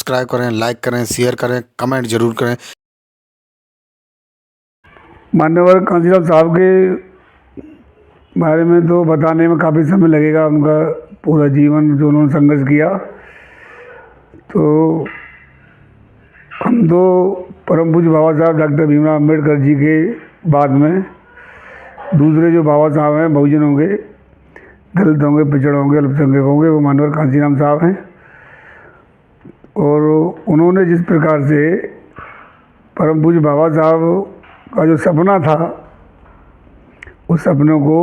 Subscribe करें, like करें, share करें, कमेंट जरूर करें। मान्यवर कांशीराम साहब के बारे में तो बताने में काफ़ी समय लगेगा। उनका पूरा जीवन जो उन्होंने संघर्ष किया, तो हम तो परम पूज्य बाबा साहब डॉक्टर भीमराव अम्बेडकर जी के बाद में दूसरे जो बाबा साहब हैं, बहुजन होंगे, दलित होंगे, पिछड़ होंगे, अल्पसंख्यक होंगे, वो मान्यवर कांशीराम साहब हैं। और उन्होंने जिस प्रकार से परम पूज्य बाबा साहब का जो सपना था, उस सपनों को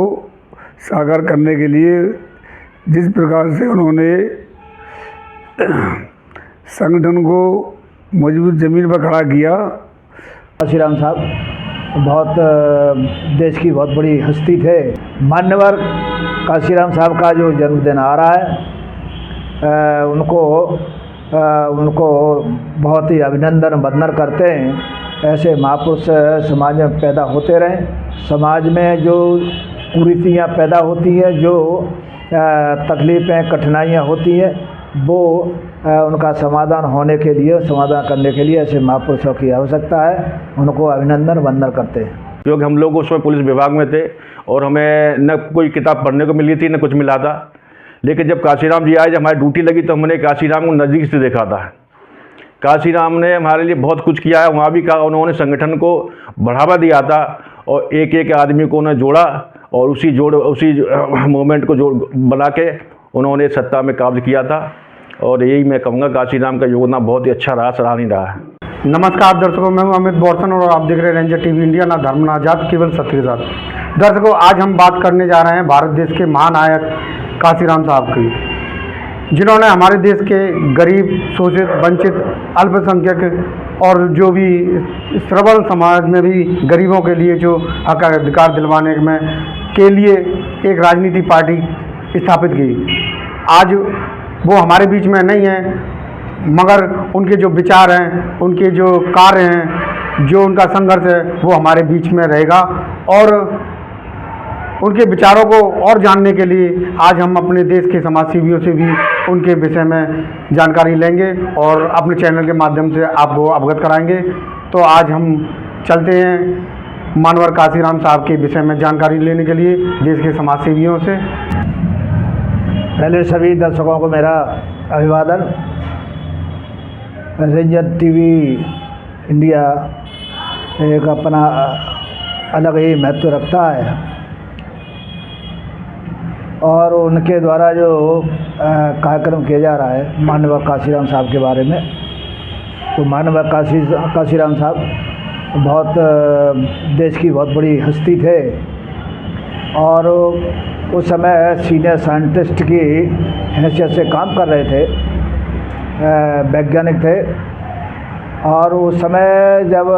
साकार करने के लिए जिस प्रकार से उन्होंने संगठन को मजबूत ज़मीन पर खड़ा किया। कांशीराम साहब बहुत देश की बहुत बड़ी हस्ती थे। मान्यवर कांशीराम साहब का जो जन्मदिन आ रहा है, उनको बहुत ही अभिनंदन वंदन करते हैं। ऐसे महापुरुष समाज में पैदा होते रहें। समाज में जो कुरीतियाँ पैदा होती हैं, जो तकलीफ़ें कठिनाइयाँ होती हैं, वो उनका समाधान होने के लिए, समाधान करने के लिए ऐसे महापुरुषों की आवश्यकता है। उनको अभिनंदन वंदन करते हैं। क्योंकि हम लोग उसमें पुलिस विभाग में थे और हमें न कोई किताब पढ़ने को मिली थी, न कुछ मिला था। लेकिन जब कांशीराम जी आए, जब हमारी ड्यूटी लगी, तो हमने कांशीराम को नज़दीक से देखा था। कांशीराम ने हमारे लिए बहुत कुछ किया है। वहाँ भी कहा, उन्होंने संगठन को बढ़ावा दिया था और एक एक आदमी को उन्हें जोड़ा और उसी मूवमेंट को बना के उन्होंने सत्ता में काब्ज किया था। और यही मैं कहूँगा, कांशीराम का योगदान बहुत ही अच्छा रहा, सराहनीय रहा है। नमस्कार दर्शकों, मैं हूं अमित बोरसन और आप देख रहे हैं रेंजर टीवी इंडिया, ना धर्म ना जात, केवल सत्य के साथ। दर्शकों, आज हम बात करने जा रहे हैं भारत देश के महानायक कांशीराम साहब की, जिन्होंने हमारे देश के गरीब, शोषित, वंचित, अल्पसंख्यक और जो भी श्रवण समाज में भी गरीबों के लिए जो हक अधिकार दिलवाने में के लिए एक राजनीति पार्टी स्थापित की। आज वो हमारे बीच में नहीं है, मगर उनके जो विचार हैं, उनके जो कार्य हैं, जो उनका संघर्ष है, वो हमारे बीच में रहेगा। और उनके विचारों को और जानने के लिए आज हम अपने देश के समाजसेवियों से भी उनके विषय में जानकारी लेंगे और अपने चैनल के माध्यम से आपको अवगत कराएंगे। तो आज हम चलते हैं मान्यवर कांशीराम साहब के विषय में जानकारी लेने के लिए देश के समाजसेवियों से। पहले सभी दर्शकों को मेरा अभिवादन। रेंजर टीवी इंडिया एक अपना अलग ही महत्व रखता है और उनके द्वारा जो कार्यक्रम किया जा रहा है मान्यवर कांशीराम साहब के बारे में, तो मान्यवर कांशीराम साहब बहुत देश की बहुत बड़ी हस्ती थे और उस समय सीनियर साइंटिस्ट की हैसियत से काम कर रहे थे, वैज्ञानिक थे। और उस समय जब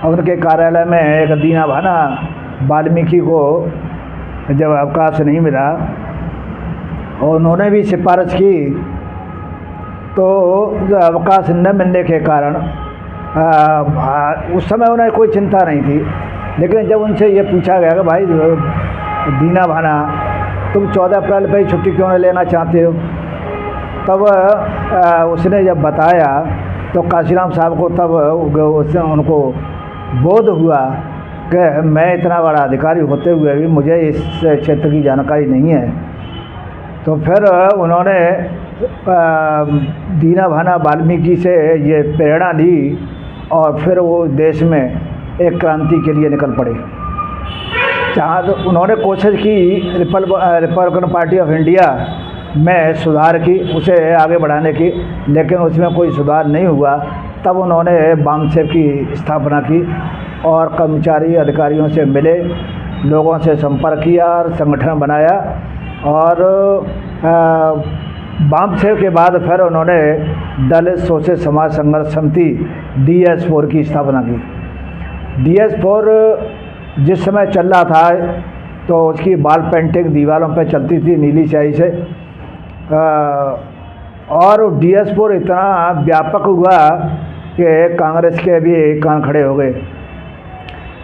उनके कार्यालय में एक दीना भाना वाल्मीकि को जब अवकाश नहीं मिला और उन्होंने भी सिफारिश की, तो अवकाश न मिलने के कारण उस समय उन्हें कोई चिंता नहीं थी। लेकिन जब उनसे ये पूछा गया कि भाई दीना भाना, तुम 14 अप्रैल पर ही छुट्टी क्यों नहीं लेना चाहते हो, तब उसने जब बताया तो कांशीराम साहब को तब उसने उनको बोध हुआ कि मैं इतना बड़ा अधिकारी होते हुए भी मुझे इस क्षेत्र की जानकारी नहीं है। तो फिर उन्होंने दीना भाना वाल्मीकि से ये प्रेरणा ली और फिर वो देश में एक क्रांति के लिए निकल पड़े। जहाँ तो उन्होंने कोशिश की रिपब्लिकन पार्टी ऑफ इंडिया में सुधार की, उसे आगे बढ़ाने की, लेकिन उसमें कोई सुधार नहीं हुआ। तब उन्होंने बामसेफ की स्थापना की और कर्मचारी अधिकारियों से मिले, लोगों से संपर्क किया और संगठन बनाया। और बामसेफ के बाद फिर उन्होंने दलित शोषित समाज संघर्ष समिति DS4 की स्थापना की। DS4 जिस समय चल रहा था तो उसकी वॉल पेंटिंग दीवारों पर चलती थी नीली स्याही से, और DS4 इतना व्यापक हुआ कि कांग्रेस के भी कान खड़े हो गए।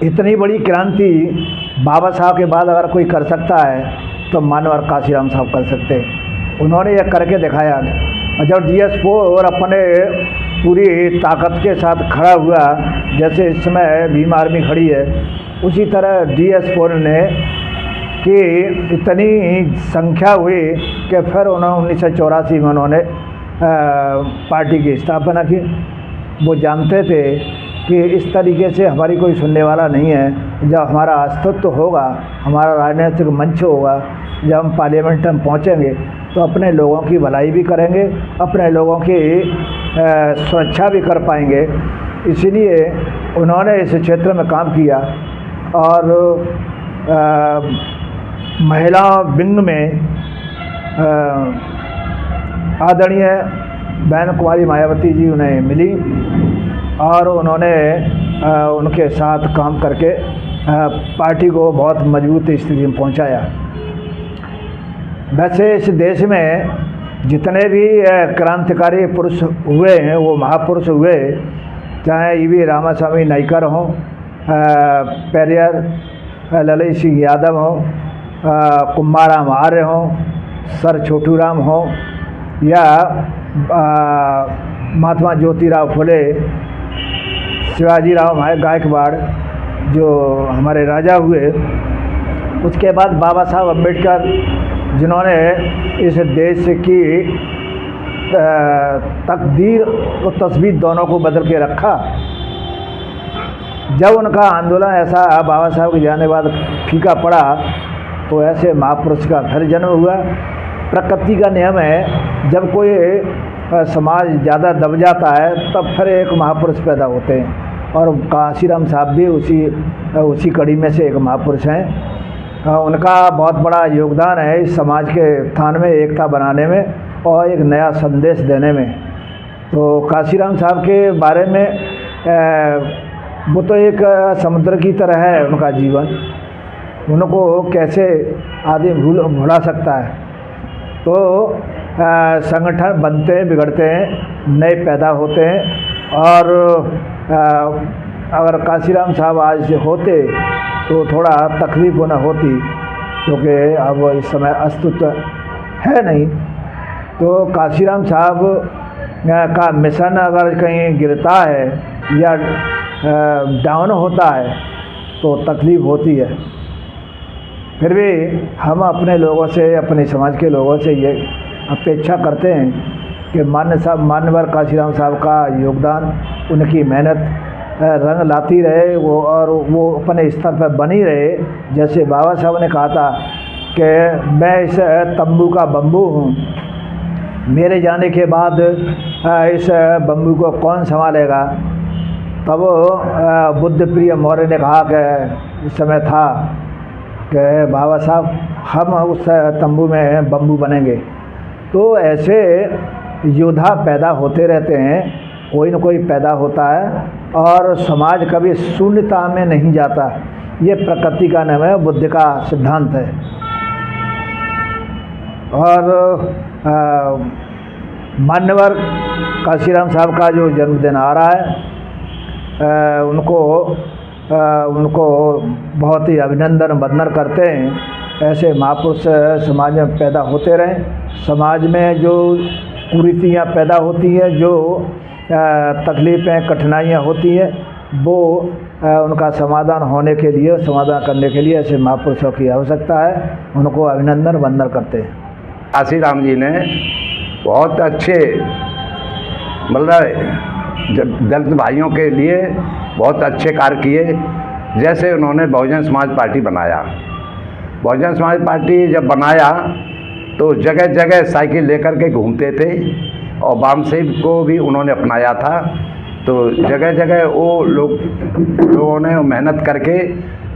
इतनी बड़ी क्रांति बाबा साहब के बाद अगर कोई कर सकता है तो मान्यवर कांशीराम साहब कर सकते हैं। उन्होंने यह करके दिखाया जब DS4 अपने पूरी ताकत के साथ खड़ा हुआ, जैसे इस समय भीम आर्मी खड़ी है, उसी तरह DS4 ने कि इतनी संख्या हुई कि फिर उन्होंने 1984 में उन्होंने पार्टी की स्थापना की। वो जानते थे कि इस तरीके से हमारी कोई सुनने वाला नहीं है। जब हमारा अस्तित्व होगा, हमारा राजनीतिक मंच होगा, जब हम पार्लियामेंट में पहुँचेंगे तो अपने लोगों की भलाई भी करेंगे, अपने लोगों की सुरक्षा भी कर पाएंगे। इसीलिए उन्होंने इस क्षेत्र में काम किया और महिला विंग में आदरणीय बहन कुमारी मायावती जी उन्हें मिली और उन्होंने उनके साथ काम करके पार्टी को बहुत मजबूत स्थिति में पहुंचाया। वैसे इस देश में जितने भी क्रांतिकारी पुरुष हुए हैं, वो महापुरुष हुए, चाहे EV रामास्वामी नायकर हों, पेरियार ललित सिंह यादव हों, कुम्हाराम आर्य हों, सर छोटूराम हों, या महात्मा ज्योतिराव फुले, शिवाजीराव गायकवाड़ जो हमारे राजा हुए, उसके बाद बाबा साहब अम्बेडकर जिन्होंने इस देश की तकदीर और तस्वीर दोनों को बदल के रखा। जब उनका आंदोलन ऐसा बाबा साहब के जाने बाद फीका पड़ा तो ऐसे महापुरुष का फिर जन्म हुआ। प्रकृति का नियम है, जब कोई समाज ज़्यादा दब जाता है तब फिर एक महापुरुष पैदा होते हैं, और काशीराम साहब भी उसी कड़ी में से एक महापुरुष हैं। उनका बहुत बड़ा योगदान है इस समाज के उत्थान में, एकता बनाने में और एक नया संदेश देने में। तो काशीराम साहब के बारे में वो तो एक समुद्र की तरह है उनका जीवन, उनको कैसे आदमी भुला सकता है। तो संगठन बनते हैं, बिगड़ते हैं, नए पैदा होते हैं, और अगर काशीराम साहब आज होते तो थोड़ा तकलीफ न होती, क्योंकि अब इस समय अस्तित्व है नहीं। तो काशीराम साहब का मिशन अगर कहीं गिरता है या डाउन होता है तो तकलीफ होती है। फिर भी हम अपने लोगों से, अपने समाज के लोगों से ये अपेक्षा करते हैं कि मान्यवर काशीराम साहब का योगदान, उनकी मेहनत रंग लाती रहे, वो अपने स्तर पर बनी रहे। जैसे बाबा साहब ने कहा था कि मैं इस तंबू का बम्बू हूँ, मेरे जाने के बाद इस बम्बू को कौन संभालेगा। तब बुद्ध प्रिय मौर्य ने कहा कि उस समय था कि बाबा साहब हम उस तंबू में बम्बू बनेंगे। तो ऐसे योद्धा पैदा होते रहते हैं, कोई न कोई पैदा होता है, और समाज कभी शून्यता में नहीं जाता। ये प्रकृति का नियम है, बुद्ध का सिद्धांत है। और मान्यवर काशीराम साहब का जो जन्मदिन आ रहा है, उनको बहुत ही अभिनंदन वंदन करते हैं। ऐसे महापुरुष समाज में पैदा होते रहें। समाज में जो कुरीतियाँ पैदा होती हैं, जो तकलीफ़ें कठिनाइयाँ होती हैं, वो उनका समाधान होने के लिए, समाधान करने के लिए ऐसे महापुरुषों की आवश्यकता है। उनको अभिनंदन वंदन करते हैं। काशीराम जी ने बहुत अच्छे, मतलब दलित भाइयों के लिए बहुत अच्छे कार्य किए। जैसे उन्होंने बहुजन समाज पार्टी बनाया, बहुजन समाज पार्टी जब बनाया तो जगह जगह साइकिल लेकर के घूमते थे, और बामसेब को भी उन्होंने अपनाया था। तो जगह जगह वो लोगों ने मेहनत करके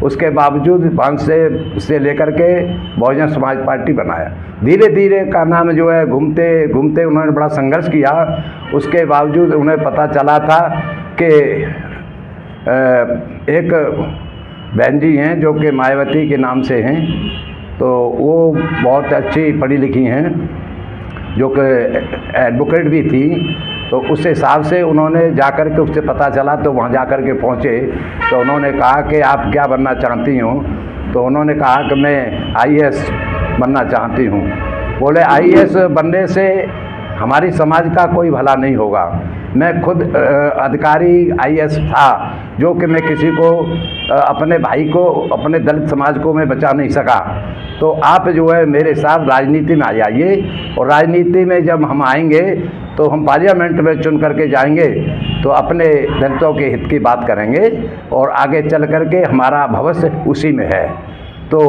उसके बावजूद बामसेब से लेकर के बहुजन समाज पार्टी बनाया। धीरे धीरे का नाम जो है, घूमते घूमते उन्होंने बड़ा संघर्ष किया। उसके बावजूद उन्हें पता चला था कि एक बहन जी हैं जो कि मायावती के नाम से हैं, तो वो बहुत अच्छी पढ़ी लिखी हैं, जो कि एडवोकेट भी थी। तो उस हिसाब से उन्होंने जाकर के, उससे पता चला तो वहाँ जाकर के पहुँचे। तो उन्होंने कहा कि आप क्या बनना चाहती हो? तो उन्होंने कहा कि मैं IAS बनना चाहती हूँ। बोले IAS बनने से हमारी समाज का कोई भला नहीं होगा। मैं खुद अधिकारी IAS था, जो कि मैं किसी को अपने भाई को, अपने दलित समाज को मैं बचा नहीं सका। तो आप जो है मेरे साथ राजनीति में आ जाइए, और राजनीति में जब हम आएंगे तो हम पार्लियामेंट में चुन करके जाएंगे तो अपने दलितों के हित की बात करेंगे, और आगे चल करके हमारा भविष्य उसी में है। तो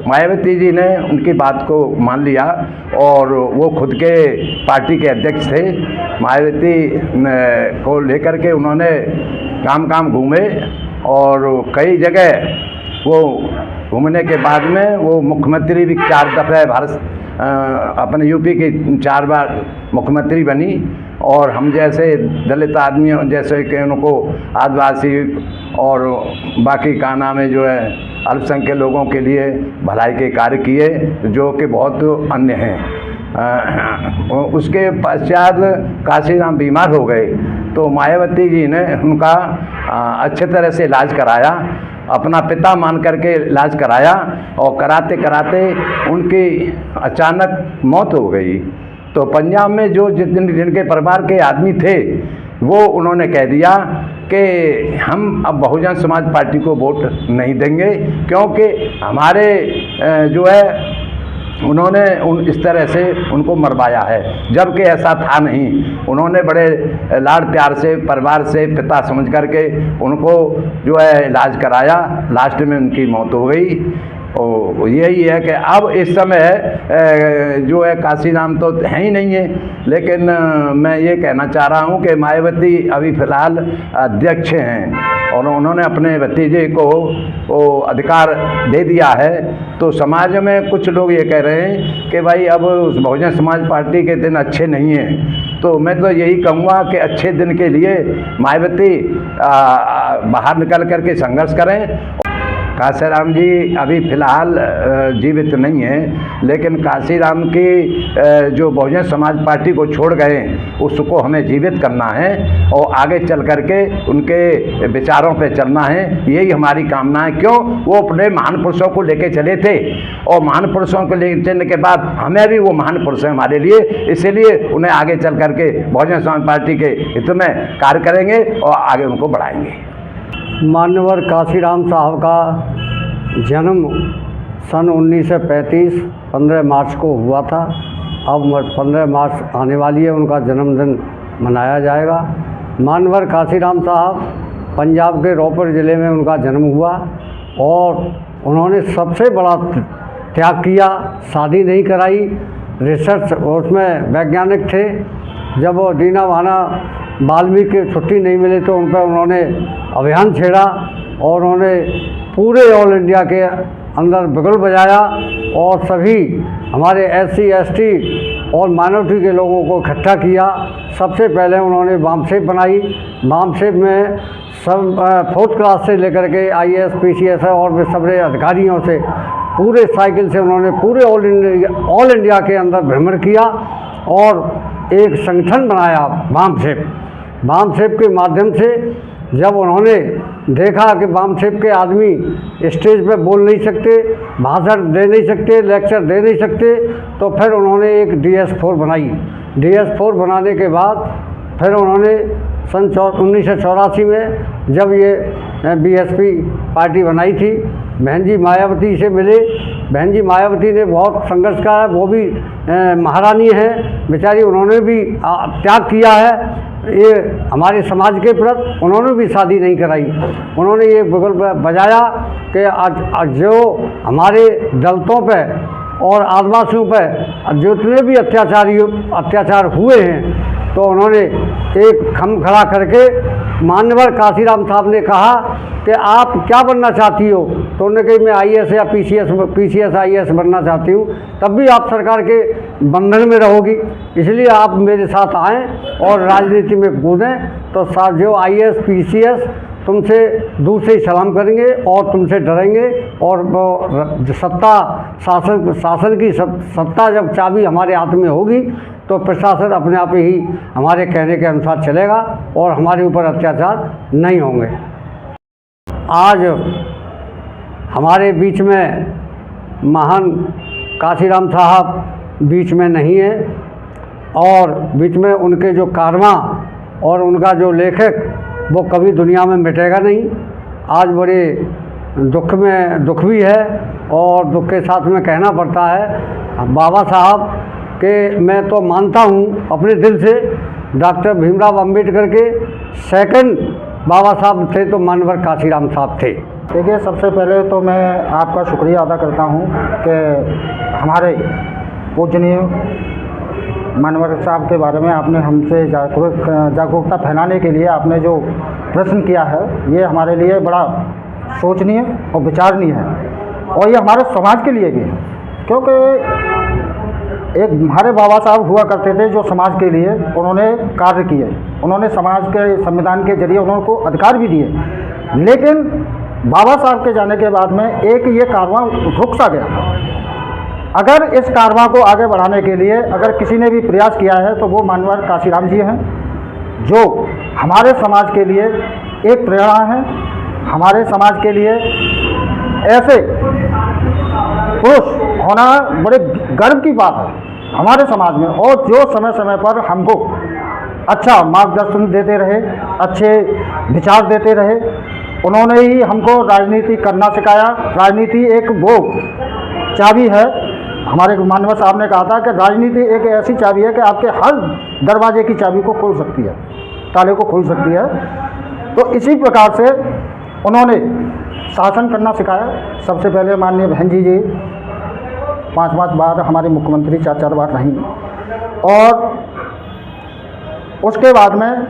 मायावती जी ने उनकी बात को मान लिया, और वो खुद के पार्टी के अध्यक्ष थे। मायावती को लेकर के उन्होंने काम घूमे, और कई जगह वो घूमने के बाद में वो मुख्यमंत्री भी 4 दफ़े अपने यूपी की 4 बार मुख्यमंत्री बनी। और हम जैसे दलित आदमियों, जैसे कि उनको आदिवासी और बाकी का नाम है जो है अल्पसंख्यक लोगों के लिए भलाई के कार्य किए, जो कि बहुत अन्य हैं। उसके पश्चात काशीराम बीमार हो गए, तो मायावती जी ने उनका अच्छे तरह से इलाज कराया, अपना पिता मान करके इलाज कराया, और कराते कराते उनकी अचानक मौत हो गई। तो पंजाब में जो जिनके परिवार के आदमी थे, वो उन्होंने कह दिया कि हम अब बहुजन समाज पार्टी को वोट नहीं देंगे, क्योंकि हमारे जो है उन्होंने इस तरह से उनको मरवाया है, जबकि ऐसा था नहीं। उन्होंने बड़े लाड़ प्यार से, परिवार से पिता समझ करके उनको जो है इलाज कराया, लास्ट में उनकी मौत हो गई। और यही है कि अब इस समय जो है काशीराम तो है ही नहीं है, लेकिन मैं ये कहना चाह रहा हूँ कि मायावती अभी फ़िलहाल अध्यक्ष हैं, और उन्होंने अपने भतीजे को वो अधिकार दे दिया है। तो समाज में कुछ लोग ये कह रहे हैं कि भाई अब उस बहुजन समाज पार्टी के दिन अच्छे नहीं हैं। तो मैं तो यही कहूँगा कि अच्छे दिन के लिए मायावती बाहर निकल कर के संघर्ष करें। काशीराम जी अभी फ़िलहाल जीवित नहीं हैं, लेकिन काशीराम की जो बहुजन समाज पार्टी को छोड़ गए उसको हमें जीवित करना है, और आगे चल करके उनके विचारों पे चलना है, यही हमारी कामना है। क्यों? वो अपने महान पुरुषों को लेके चले थे, और महान पुरुषों को लेके चलने के बाद हमें भी वो महान पुरुष हैं हमारे लिए, इसलिए उन्हें आगे चल करके बहुजन समाज पार्टी के हित में कार्य करेंगे और आगे उनको बढ़ाएंगे। मान्यवर काशीराम साहब का जन्म सन 1935 15 मार्च को हुआ था। अब 15 मार्च आने वाली है, उनका जन्मदिन मनाया जाएगा। मान्यवर काशीराम साहब पंजाब के रोपड़ ज़िले में उनका जन्म हुआ, और उन्होंने सबसे बड़ा त्याग किया, शादी नहीं कराई, रिसर्च उसमें वैज्ञानिक थे। जब वो दीना भाना वाल्मीकि की छुट्टी नहीं मिली तो उन पर उन्होंने अभियान छेड़ा, और उन्होंने पूरे ऑल इंडिया के अंदर बिगुल बजाया, और सभी हमारे SC ST और माइनॉरिटी के लोगों को इकट्ठा किया। सबसे पहले उन्होंने बामसेप बनाई। बामसेप में सब 4th क्लास से लेकर के IAS PCS और भी सबरे अधिकारियों से पूरे साइकिल से उन्होंने पूरे ऑल इंडिया के अंदर भ्रमण किया, और एक संगठन बनाया बामसेप के माध्यम से। जब उन्होंने देखा कि बामसेप के आदमी स्टेज पे बोल नहीं सकते, भाषण दे नहीं सकते, लेक्चर दे नहीं सकते, तो फिर उन्होंने एक DS4 बनाई। DS4 बनाने के बाद फिर उन्होंने सन 1984 में जब ये BSP पार्टी बनाई थी, बहन जी मायावती से मिले। बहन जी मायावती ने बहुत संघर्ष किया है, वो भी महारानी है बेचारी, उन्होंने भी त्याग किया है ये हमारे समाज के प्रति। उन्होंने भी शादी नहीं कराई। उन्होंने ये बिगुल बजाया कि आज जो हमारे दलितों पे और आदिवासियों पे जितने भी अत्याचार हुए हैं, तो उन्होंने एक खम खड़ा करके मान्यवर काशीराम साहब ने कहा कि आप क्या बनना चाहती हो, तो उन्होंने कही मैं IAS या PCS IAS बनना चाहती हूँ। तब भी आप सरकार के बंधन में रहोगी, इसलिए आप मेरे साथ आएँ और राजनीति में कूदें। तो जो IAS PCS तुमसे दूर से ही सलाम करेंगे और तुमसे डरेंगे, और शासन की सत्ता जब चाबी हमारे हाथ में होगी तो प्रशासन अपने आप ही हमारे कहने के अनुसार चलेगा और हमारे ऊपर अत्याचार नहीं होंगे। आज हमारे बीच में महान काशीराम साहब बीच में नहीं है, और बीच में उनके जो कारवा और उनका जो लेखक वो कभी दुनिया में मिटेगा नहीं। आज बड़े दुख भी है और दुख के साथ में कहना पड़ता है बाबा साहब के मैं तो मानता हूँ अपने दिल से डॉक्टर भीमराव अंबेडकर के सेकंड बाबा साहब थे तो मानवर काशीराम साहब थे। देखिए, सबसे पहले तो मैं आपका शुक्रिया अदा करता हूँ कि हमारे पूजनीय मानवर साहब के बारे में आपने हमसे जागरूकता फैलाने के लिए आपने जो प्रश्न किया है ये हमारे लिए बड़ा सोचनीय और विचारणीय है और ये हमारे समाज के लिए भी है, क्योंकि एक हमारे बाबा साहब हुआ करते थे जो समाज के लिए उन्होंने कार्य किए, उन्होंने समाज के संविधान के जरिए उनको अधिकार भी दिए। लेकिन बाबा साहब के जाने के बाद में एक ये कारवां रुक सा गया। अगर इस कारवां को आगे बढ़ाने के लिए अगर किसी ने भी प्रयास किया है तो वो मानवर काशीराम जी हैं, जो हमारे समाज के लिए एक प्रेरणा है। हमारे समाज के लिए ऐसे पुरुष होना बड़े गर्व की बात है हमारे समाज में, और जो समय समय पर हमको अच्छा मार्गदर्शन देते रहे, अच्छे विचार देते रहे। उन्होंने ही हमको राजनीति करना सिखाया। राजनीति एक वो चाबी है, हमारे मानव साहब ने कहा था कि राजनीति एक ऐसी चाबी है कि आपके हर दरवाजे की चाबी को खोल सकती है, ताले को खोल सकती है। तो इसी प्रकार से उन्होंने शासन करना सिखाया। सबसे पहले माननीय बहन जी 5-5 बार हमारे मुख्यमंत्री, 4-4 बार रहीं, और उसके बाद में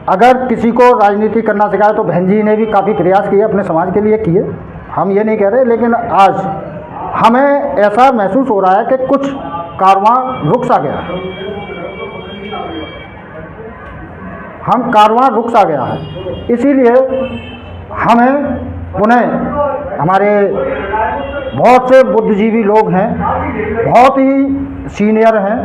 अगर किसी को राजनीति करना सिखाया तो बहन जी ने भी काफ़ी प्रयास किए, अपने समाज के लिए किए। हम ये नहीं कह रहे, लेकिन आज हमें ऐसा महसूस हो रहा है कि कुछ कारवां रुक सा गया है। कारवां रुक सा गया है, इसीलिए हमें पुनः हमारे बहुत से बुद्धिजीवी लोग हैं, बहुत ही सीनियर हैं,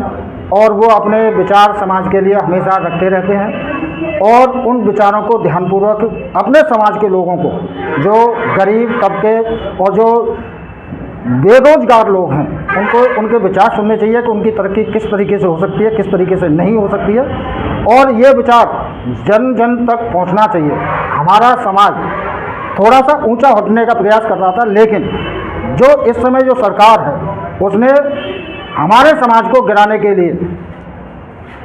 और वो अपने विचार समाज के लिए हमेशा रखते रहते हैं, और उन विचारों को ध्यानपूर्वक अपने समाज के लोगों को, जो गरीब तबके और जो बेरोजगार लोग हैं, उनको उनके विचार सुनने चाहिए कि उनकी तरक्की किस तरीके से हो सकती है, किस तरीके से नहीं हो सकती है, और ये विचार जन जन तक पहुंचना चाहिए। हमारा समाज थोड़ा सा ऊंचा उठने का प्रयास कर रहा था, लेकिन जो इस समय जो सरकार है उसने हमारे समाज को गिराने के लिए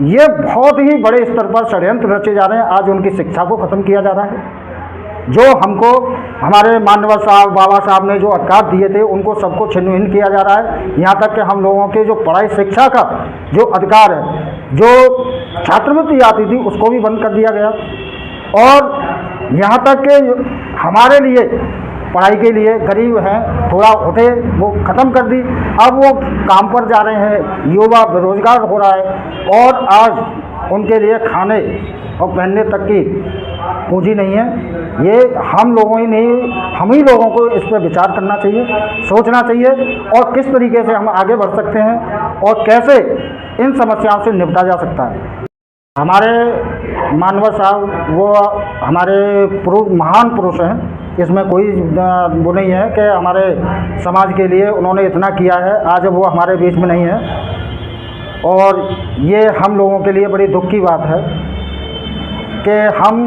ये बहुत ही बड़े स्तर पर षड्यंत्र रचे जा रहे हैं। आज उनकी शिक्षा को ख़त्म किया जा रहा है। जो हमको हमारे मानवर साहब, बाबा साहब ने जो अधिकार दिए थे उनको सबको छिन्न भिन्न किया जा रहा है। यहाँ तक कि हम लोगों के जो पढ़ाई शिक्षा का जो अधिकार है, जो छात्रवृत्ति आती थी उसको भी बंद कर दिया गया, और यहाँ तक कि हमारे लिए पढ़ाई के लिए गरीब हैं, थोड़ा उठे, वो ख़त्म कर दी। अब वो काम पर जा रहे हैं, युवा बेरोजगार हो रहा है, और आज उनके लिए खाने और पहनने तक की पूंजी नहीं है। ये हम लोगों ही नहीं, हम ही लोगों को इस पर विचार करना चाहिए, सोचना चाहिए, और किस तरीके से हम आगे बढ़ सकते हैं और कैसे इन समस्याओं से निपटा जा सकता है। हमारे मानवर साहब वो हमारे महान पुरुष हैं, इसमें कोई वो नहीं है कि हमारे समाज के लिए उन्होंने इतना किया है, आज वो हमारे बीच में नहीं है, और ये हम लोगों के लिए बड़ी दुख की बात है कि हम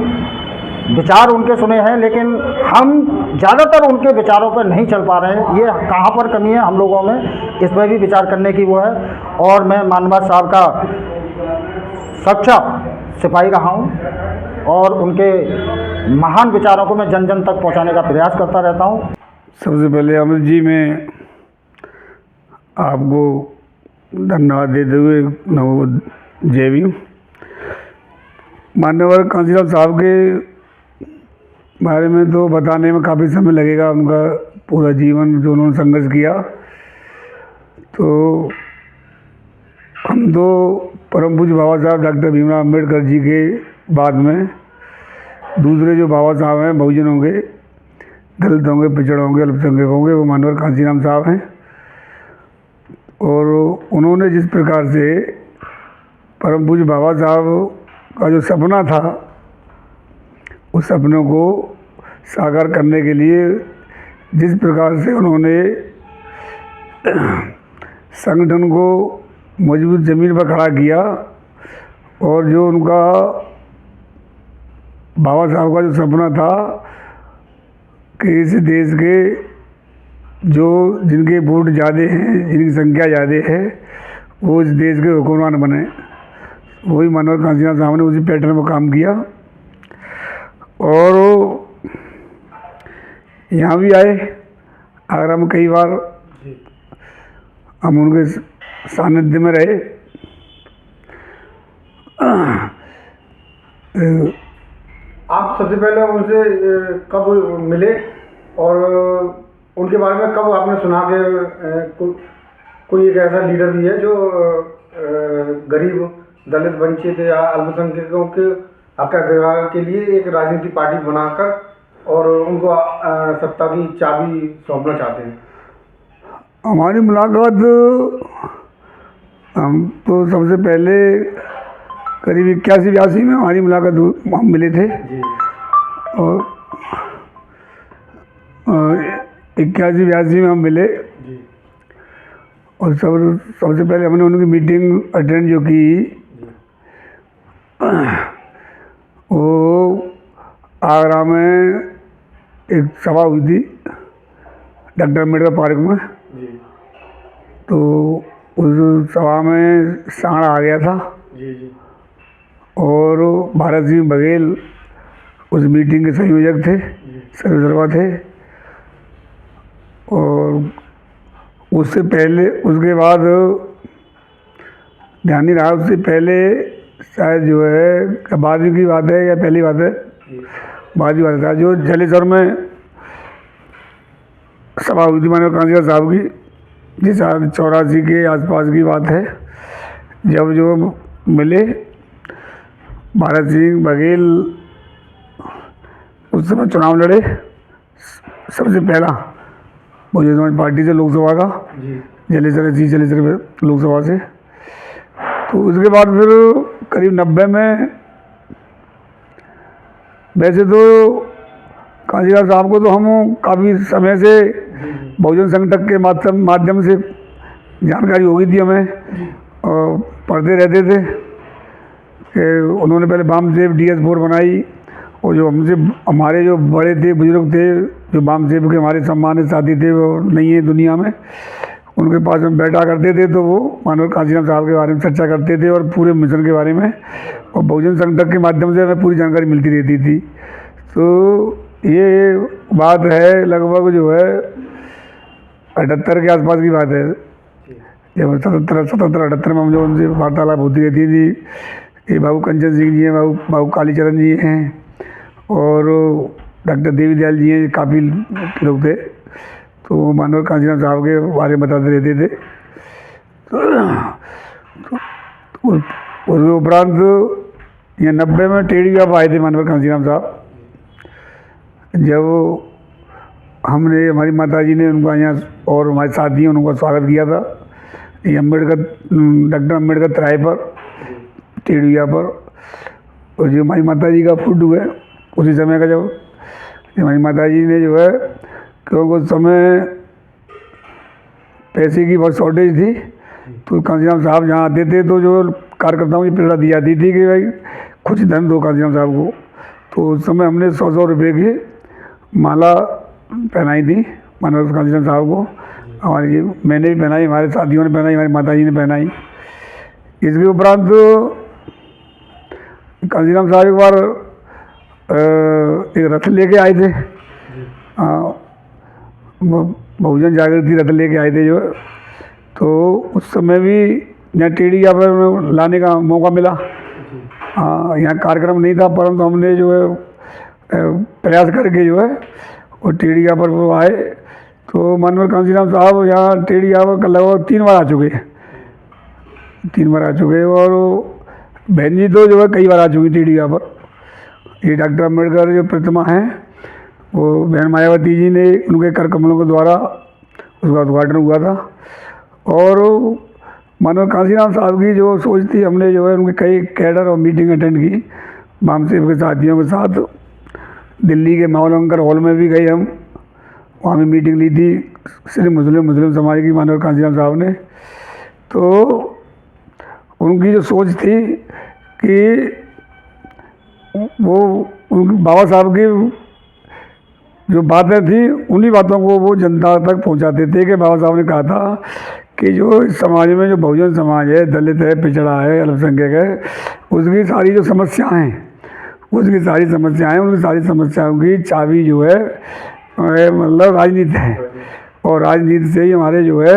विचार उनके सुने हैं, लेकिन हम ज़्यादातर उनके विचारों पर नहीं चल पा रहे हैं। ये कहाँ पर कमी है हम लोगों में, इस पर भी विचार करने की वो है। और मैं मानवर साहब का सच्चा सिपाही रहा हूँ, और उनके महान विचारों को मैं जन जन तक पहुँचाने का प्रयास करता रहता हूँ। सबसे पहले अमित जी, मैं आपको धन्यवाद देते हुए नमो जय भीम। मान्यवर काशीराम साहब के बारे में तो बताने में काफ़ी समय लगेगा, उनका पूरा जीवन जो उन्होंने संघर्ष किया। तो हम तो परम पूज्य बाबा साहब डॉक्टर भीमराव अंबेडकर जी के बाद में दूसरे जो बाबा साहब हैं बहुजनों के, दलित होंगे, पिछड़ होंगे, अल्पसंख्यक होंगे, वो मानवर काशीराम साहब हैं। और उन्होंने जिस प्रकार से परम पूज्य बाबा साहब का जो सपना था, उस सपनों को साकार करने के लिए जिस प्रकार से उन्होंने संगठन को मजबूत ज़मीन पर खड़ा किया। और जो उनका बाबा साहब का जो सपना था कि इस देश के जो जिनके वोट ज़्यादा हैं, जिनकी संख्या ज़्यादा है, वो इस देश के हुक्मरान बने, वही मनोहर काशीराम साहब ने उसी पैटर्न पर काम किया। और यहाँ भी आए आगरा में कई बार, हम उनके सानिध्य में रहे। आप सबसे पहले उनसे कब मिले और उनके बारे में कब आपने सुना कि कोई एक ऐसा लीडर भी है जो गरीब, दलित, वंचित या अल्पसंख्यकों के हक अधिकार के लिए एक राजनीतिक पार्टी बनाकर और उनको सत्ता की चाबी सौंपना चाहते हैं? हमारी मुलाकात, हम तो सबसे पहले करीब 81-82 में हमारी मुलाकात हम मिले थे। और 81-82 में हम मिले। और सबसे पहले हमने उनकी मीटिंग अटेंड जो की, वो आगरा में एक सभा हुई थी डॉक्टर अम्बेडकर पार्क में। तो उस सभा में सांड आ गया था और भारत सिंह बघेल उस मीटिंग के संयोजक थे, सर्वेसर्वा थे। और उससे पहले, उसके बाद ध्यान नहीं रहा, उससे पहले शायद जो है, बाद की बात है या पहली बात है, बाद की बात था, जो जलेसर में सभा हुई थी मनोहर काशीराम साहब की, जिस 84 के आसपास की बात है, जब जो मिले भारत सिंह बघेल उस समय चुनाव लड़े, सबसे पहला बहुजन समाज पार्टी से लोकसभा का, जलेसर लोकसभा से। तो उसके बाद फिर करीब 90 में, वैसे तो काशीराम साहब को तो हम काफ़ी समय से बहुजन संगठन के माध्यम से जानकारी हो गई थी हमें, और पढ़ते रहते थे कि उन्होंने पहले वामसेव DS4 बनाई। और जो हमसे, हमारे जो बड़े थे, बुजुर्ग थे, जो वामसेव के हमारे सम्मानित साथी थे, वो नहीं है दुनिया में, उनके पास हम बैठा करते थे, तो वो मनोहर काशीराम साहब के बारे में चर्चा करते थे और पूरे मिशन के बारे में, और बहुजन संगठन के माध्यम से हमें पूरी जानकारी मिलती रहती थी। तो ये बात है लगभग जो है 78 के आसपास की बात है, जब 77-78 में हम जो उनसे वार्तालाप होती रहती थी। ये बाबू कंचन सिंह जी हैं, बाबू कालीचरण जी हैं, और डॉक्टर देवी दयाल जी हैं, काफ़ी लोग थे। तो मनोहर काशीराम साहब के बारे में बताते रहते थे। तो उसके उपरांत ये 90 में टेढ़ी आप आए थे मनोहर काशीराम साहब, जब हमने, हमारी माता जी ने उनका यहाँ और हमारे साथी उनका स्वागत किया था, ये डॉक्टर अम्बेडकर तराई पर, टेढ़िया पर। और जो हमारी माता जी का फूड है उसी समय का, जब हमारी माता जी ने जो है, क्योंकि उस समय पैसे की बहुत शॉर्टेज थी, तो काशीराम साहब जहाँ आते थे तो जो कार्यकर्ताओं की प्रेरणा दी जाती थी कि भाई कुछ धन दो काशीराम साहब को। तो उस समय हमने 100 रुपये की माला पहनाई थी मनोहर काशीराम साहब को। हमारी, मैंने भी पहनाई, हमारे साथियों ने पहनाई, हमारी माता जी ने पहनाई। इसके उपरांत काशीराम साहब एक बार एक रथ लेके आए थे, बहुजन जागृति रथ लेके आए थे जो, तो उस समय भी यहाँ टेढ़िया पर लाने का मौका मिला। यहाँ कार्यक्रम नहीं था, परंतु हमने जो है प्रयास करके जो है वो टेढ़िया पर वो आए। तो मनोहर काशीराम साहब यहाँ टेढ़िया पर लगभग 3 बार आ चुके हैं, 3 बार आ चुके हैं। और बहन जी तो जो है कई बार आ चुकी टेढ़िया पर। ये डॉक्टर अम्बेडकर जो प्रतिमा है, वो बहन मायावती जी ने, उनके कर कमलों के द्वारा उसका उद्घाटन हुआ था। और मनोहर काशीराम साहब की जो सोच थी, हमने जो है उनके कई कैडर और मीटिंग अटेंड की वामसेव के साथियों के साथ। दिल्ली के मावलंकर हॉल में भी गए हम, वहाँ भी मीटिंग ली थी सिर्फ मुस्लिम समाज की मनोहर काशीराम साहब ने। तो उनकी जो सोच थी कि वो उनकी बाबा साहब की जो बातें थी उन्हीं बातों को वो जनता तक पहुंचाते थे। कि बाबा साहब ने कहा था कि जो इस समाज में जो बहुजन समाज है, दलित है, पिछड़ा है, अल्पसंख्यक है, उसकी सारी जो समस्याएं हैं, उनकी सारी समस्याओं की चाबी जो है मतलब राजनीति है। और राजनीति से ही हमारे जो है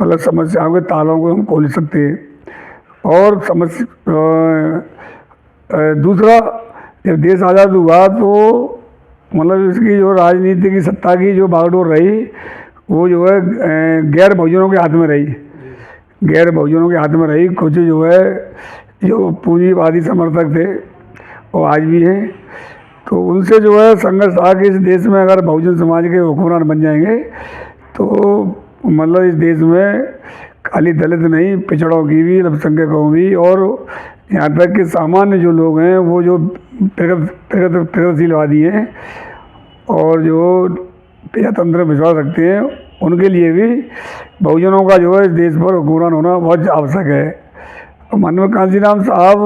मतलब समस्याओं के तालों को हम खोल सकते हैं। और दूसरा, जब देश आज़ाद हुआ तो मतलब इसकी जो राजनीति की सत्ता की जो बागडोर रही वो जो है गैर बहुजनों के हाथ में रही। गैर बहुजनों के हाथ में रही। कुछ जो है जो पूंजीवादी समर्थक थे और आज भी हैं, तो उनसे जो है संघर्ष था कि इस देश में अगर बहुजन समाज के हुक्मरान बन जाएंगे तो मतलब इस देश में खाली दलित नहीं, पिछड़ों की भी, अल्पसंख्यकों भी, और यहाँ तक कि सामान्य जो लोग हैं वो जो प्रगतिशीलवादी हैं और जो प्रजातंत्र में विश्वास रखते हैं, उनके लिए भी बहुजनों का जो है इस देश पर हुक्मरान होना बहुत आवश्यक है। माननीय कांशीराम साहब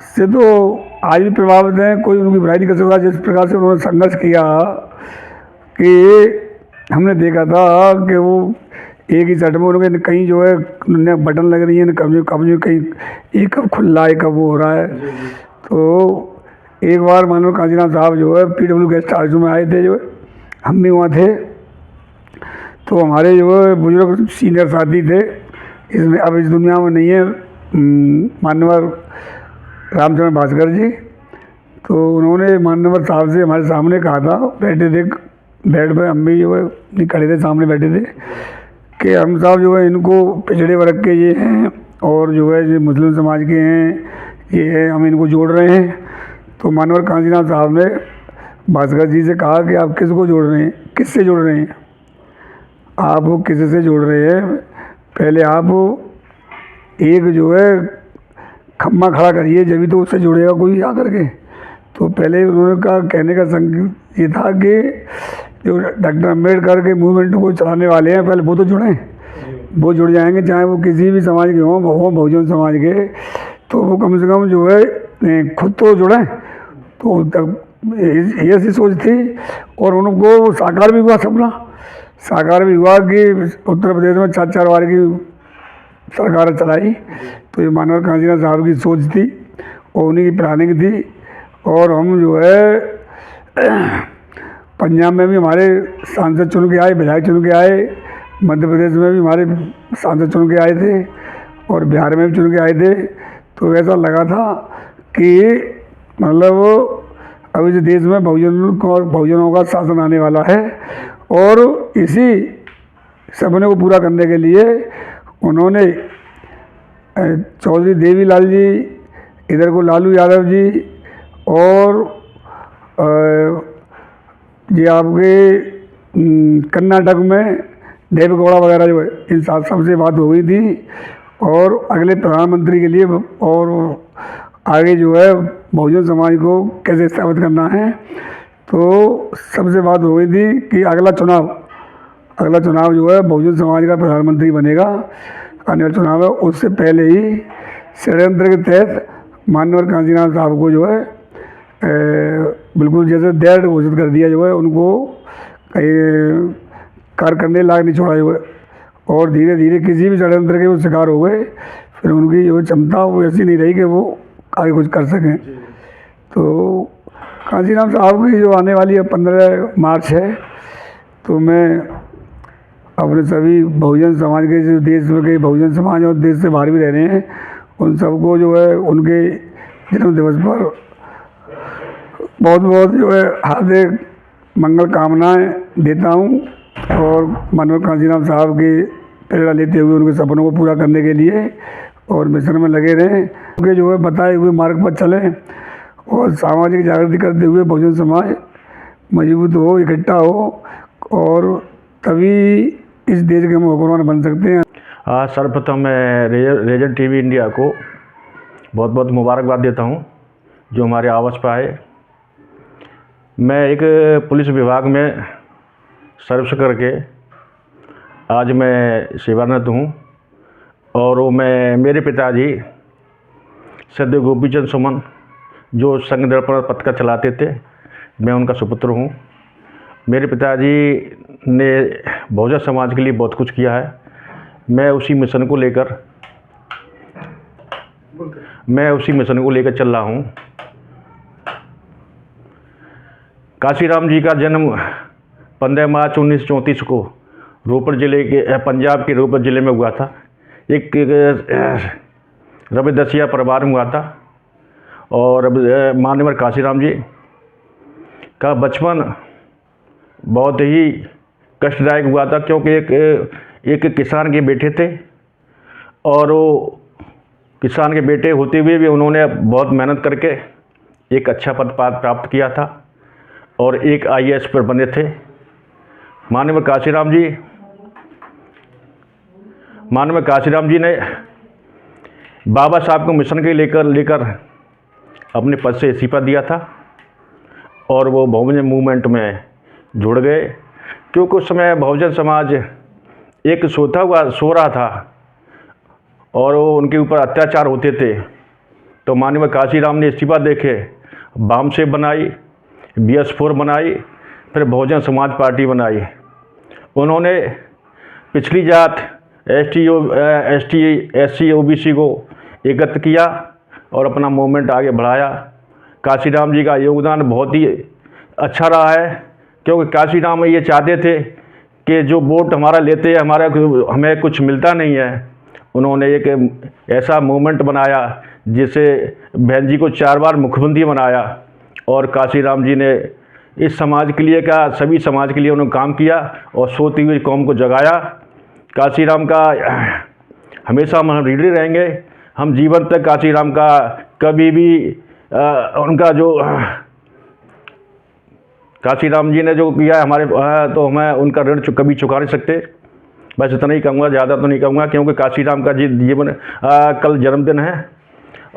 से तो आज भी प्रभावित हैं, कोई उनकी बुराई नहीं कर सकता। जिस प्रकार से उन्होंने संघर्ष किया कि हमने देखा था कि वो एक ही सेट में उनके कहीं जो है बटन लग रही है, कभी कहीं एक कब खुला है, कब वो हो रहा है। तो एक बार माननीय कांशीराम साहब जो है PW गेस्ट हाउस में आए थे, जो है हम भी वहाँ थे। तो हमारे जो है बुजुर्ग सीनियर साथी थे, इसमें अब इस दुनिया में नहीं है, माननीय रामचंद्र भास्कर जी। तो उन्होंने माननीय साहब से हमारे सामने कहा था, बैठे थे बेड पे, हम भी जो है खड़े थे, सामने बैठे थे, कि हम साहब जो है इनको पिछड़े वर्ग के ये हैं और जो है जो मुस्लिम समाज के हैं ये है, हम इनको जोड़ रहे हैं। तो माननीय कांशीराम साहब ने भास्कर जी से कहा कि आप किसको जोड़ रहे हैं, किससे जोड़ रहे हैं, आप किसी से जोड़ रहे हैं, पहले आप एक जो है खम्मा खड़ा करिए, जब भी तो उससे जुड़ेगा कोई आकर के। तो पहले उन्होंने कहा, कहने का संकेत ये था कि जो डॉक्टर अम्बेडकर के मूवमेंट को चलाने वाले हैं, पहले वो तो जुड़ें, वो जुड़ जाएंगे, चाहे वो किसी भी समाज के हों, बहुजन समाज के, तो वो कम से कम जो है खुद तो जुड़ें। तो तक ऐसी सोच थी और उनको साकार भी हुआ, सपना साकार भी हुआ कि उत्तर प्रदेश में 4 बार की सरकार चलाई। तो ये माननीय कांशीराम साहब की सोच थी और उन्हीं की प्लानिंग थी। और हम जो है पंजाब में भी हमारे सांसद चुन के आए, विधायक चुन के आए, मध्य प्रदेश में भी हमारे सांसद चुन के आए थे और बिहार में भी चुन के आए थे। तो ऐसा लगा था कि मतलब अब इस देश में बहुजनों का शासन आने वाला है। और इसी सपने को पूरा करने के लिए उन्होंने चौधरी देवीलाल जी, इधर को लालू यादव जी, और ये आपके कर्नाटक में देवेगौड़ा वगैरह जो है, इन सबसे बात हो गई थी। और अगले प्रधानमंत्री के लिए और आगे जो है बहुजन समाज को कैसे स्थापित करना है, तो सबसे बात हो गई थी कि अगला चुनाव जो है बहुजन समाज का प्रधानमंत्री बनेगा, आने वाला चुनाव है। उससे पहले ही षड्यंत्र के तहत माननीय कांशीराम साहब को जो है बिल्कुल जैसे डेड घोषित कर दिया, जो है उनको कहीं कार्य करने लायक नहीं छोड़ा जो है। और धीरे धीरे किसी भी षड्यंत्र के वो शिकार हो गए, फिर उनकी जो क्षमता वो ऐसी नहीं रही कि वो आगे कुछ कर सकें। तो कांशीराम साहब की जो आने वाली 15 मार्च है, तो मैं अपने सभी बहुजन समाज के, जो देश में के बहुजन समाज और देश से बाहर भी रह रहे हैं, उन सबको जो है उनके जन्म दिवस पर बहुत बहुत जो है हार्दिक मंगल कामनाएं देता हूं। और माननीय कांशीराम साहब की प्रेरणा लेते हुए उनके सपनों को पूरा करने के लिए और मिशन में लगे रहें, उनके जो है बताए हुए मार्ग पर चलें और सामाजिक जागृति करते हुए बहुजन समाज मजबूत हो, इकट्ठा हो, और तभी इस देश के हम हुक्मरान बन सकते हैं। सर्वप्रथम मैं रेजर टीवी इंडिया को बहुत बहुत मुबारकबाद देता हूं, जो हमारे आवाज़ पर आए। मैं एक पुलिस विभाग में सर्विस करके आज मैं सेवानिवृत्त हूं और वो मेरे पिताजी सदैव गोपीचंद सुमन जो संघ दर्पण पत्रिका चलाते थे, मैं उनका सुपुत्र हूँ। मेरे पिताजी ने बहुजन समाज के लिए बहुत कुछ किया है। मैं उसी मिशन को लेकर चल रहा हूँ। काशीराम जी का जन्म 15 मार्च 1934 को रोपड़ जिले के पंजाब के रोपड़ ज़िले में हुआ था। एक रविदसिया परिवार में हुआ था। और माननीय काशीराम जी का बचपन बहुत ही कष्टदायक हुआ था, क्योंकि एक किसान के बेटे थे और वो किसान के बेटे होते हुए भी उन्होंने बहुत मेहनत करके एक अच्छा पद प्राप्त किया था और एक IAS पर बने थे। माननीय काशीराम जी ने बाबा साहब को मिशन के लेकर अपने पद से इस्तीफा दिया था और वो बहुजन मूवमेंट में जुड़ गए, क्योंकि उस समय बहुजन समाज एक सो रहा था और वो उनके ऊपर अत्याचार होते थे। तो माननीय काशीराम ने इस्तीफा देके वाम से बनाई, BS4 बनाई, फिर बहुजन समाज पार्टी बनाई। उन्होंने पिछड़ी जात ST SC OBC को एकत्र किया और अपना मूवमेंट आगे बढ़ाया। काशीराम जी का योगदान बहुत ही अच्छा रहा है, क्योंकि काशीराम ये चाहते थे कि जो वोट हमारा लेते हैं हमें कुछ मिलता नहीं है। उन्होंने एक ऐसा मूवमेंट बनाया जिसे बहन जी को 4 बार मुख्यमंत्री बनाया और काशीराम जी ने इस समाज के लिए सभी समाज के लिए उन्होंने काम किया और सोती हुई कौम को जगाया। काशीराम का हमेशा हम ऋणी रहेंगे। हम जीवन तक काशीराम का कभी भी उनका जो काशीराम जी ने जो किया हमारे तो हमें उनका ऋण कभी चुका नहीं सकते। बस इतना ही कहूँगा, ज़्यादा तो नहीं कहूँगा, क्योंकि काशीराम का जीवन कल जन्मदिन है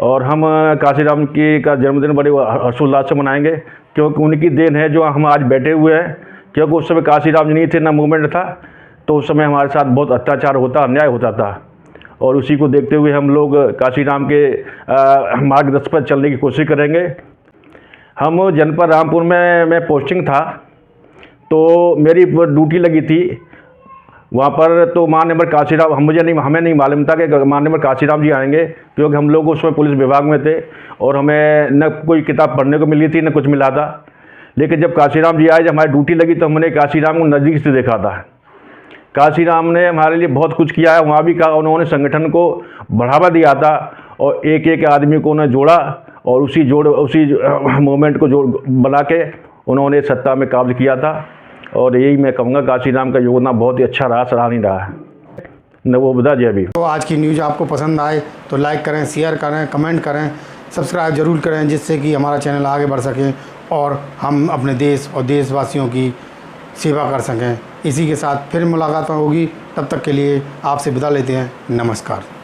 और हम काशीराम का जन्मदिन बड़े हर्षोल्लास से मनाएंगे, क्योंकि उनकी देन है जो हम आज बैठे हुए हैं। क्योंकि उस समय काशीराम जी नहीं थे, ना मूवमेंट था, तो उस समय हमारे साथ बहुत अत्याचार होता, अन्याय होता था और उसी को देखते हुए हम लोग काशीराम के मार्गदर्शन पर चलने की कोशिश करेंगे। हम जनपद रामपुर में मैं पोस्टिंग था, तो मेरी ड्यूटी लगी थी वहाँ पर। तो माननीय काशीराम हमें नहीं मालूम था कि माननीय काशीराम जी आएंगे, क्योंकि हम लोग उसमें पुलिस विभाग में थे और हमें न कोई किताब पढ़ने को मिली थी, न कुछ मिला था। लेकिन जब काशीराम जी आए, जब हमारी ड्यूटी लगी, तो हमने काशीराम को नज़दीक से देखा था। काशीराम ने हमारे लिए बहुत कुछ किया है। वहाँ भी उन्होंने संगठन को बढ़ावा दिया था और एक आदमी को उन्होंने जोड़ा और उसी मूवमेंट को बना के उन्होंने सत्ता में काब्ज किया था। और यही मैं कहूँगा, काशीराम का योगदान बहुत ही अच्छा रहा, सराहनीय रहा है। नवोबदा जय भीम। तो आज की न्यूज़ आपको पसंद आए तो लाइक करें, शेयर करें, कमेंट करें, सब्सक्राइब ज़रूर करें, जिससे कि हमारा चैनल आगे बढ़ सके और हम अपने देश और देशवासियों की सेवा कर सकें। इसी के साथ फिर मुलाकात होगी, तब तक के लिए आपसे विदा लेते हैं। नमस्कार।